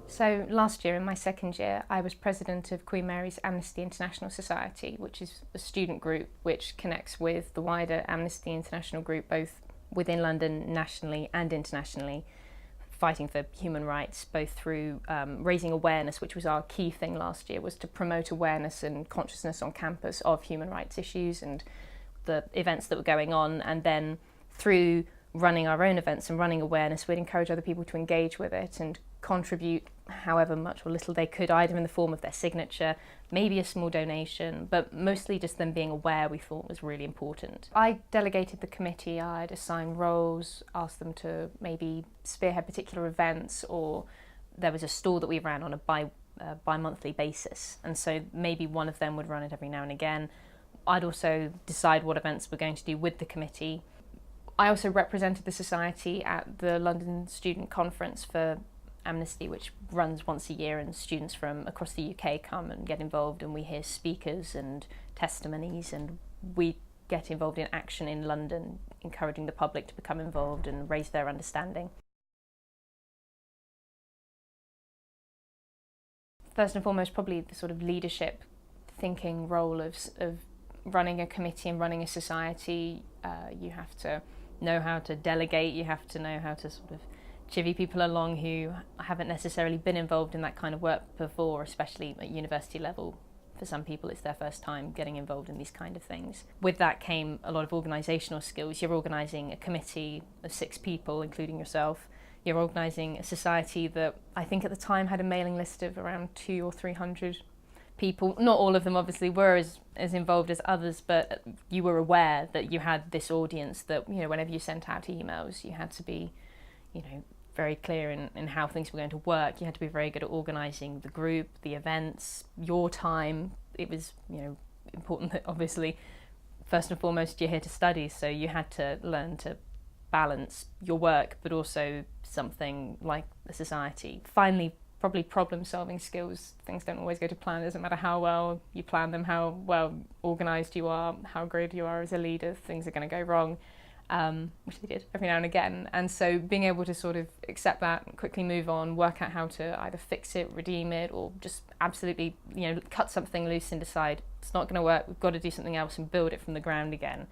So last year, in my second year, I was president of Queen Mary's Amnesty International Society, which is a student group which connects with the wider Amnesty International group, both within London, nationally and internationally, fighting for human rights, both through raising awareness, which was our key thing last year, was to promote awareness and consciousness on campus of human rights issues and the events that were going on, and then through running our own events and running awareness, we'd encourage other people to engage with it and contribute however much or little they could, either in the form of their signature, maybe a small donation, but mostly just them being aware we thought was really important. I delegated the committee, I'd assign roles, asked them to maybe spearhead particular events, or there was a stall that we ran on a bi-monthly basis, and so maybe one of them would run it every now and again. I'd also decide what events we're going to do with the committee. I also represented the society at the London Student Conference for Amnesty, which runs once a year, and students from across the UK come and get involved, and we hear speakers and testimonies, and we get involved in action in London, encouraging the public to become involved and raise their understanding. First and foremost, probably the sort of leadership thinking role of running a committee and running a society. You have to know how to delegate, you have to know how to sort of chivvy people along who haven't necessarily been involved in that kind of work before, especially at university level. For some people it's their first time getting involved in these kind of things. With that came a lot of organisational skills. You're organising a committee of 6 people, including yourself. You're organising a society that I think at the time had a mailing list of around 200 or 300 people. Not all of them obviously were as involved as others, but you were aware that you had this audience that, you know, whenever you sent out emails, you had to be, you know, very clear in how things were going to work. You had to be very good at organising the group, the events, your time. It was, you know, important that obviously first and foremost you're here to study, so you had to learn to balance your work but also something like the society. Finally, probably problem solving skills. Things don't always go to plan. It doesn't matter how well you plan them, how well organised you are, how good you are as a leader, things are going to go wrong. Which they did every now and again, and so being able to sort of accept that, quickly move on, work out how to either fix it, redeem it, or just absolutely, you know, cut something loose and decide it's not going to work, we've got to do something else and build it from the ground again.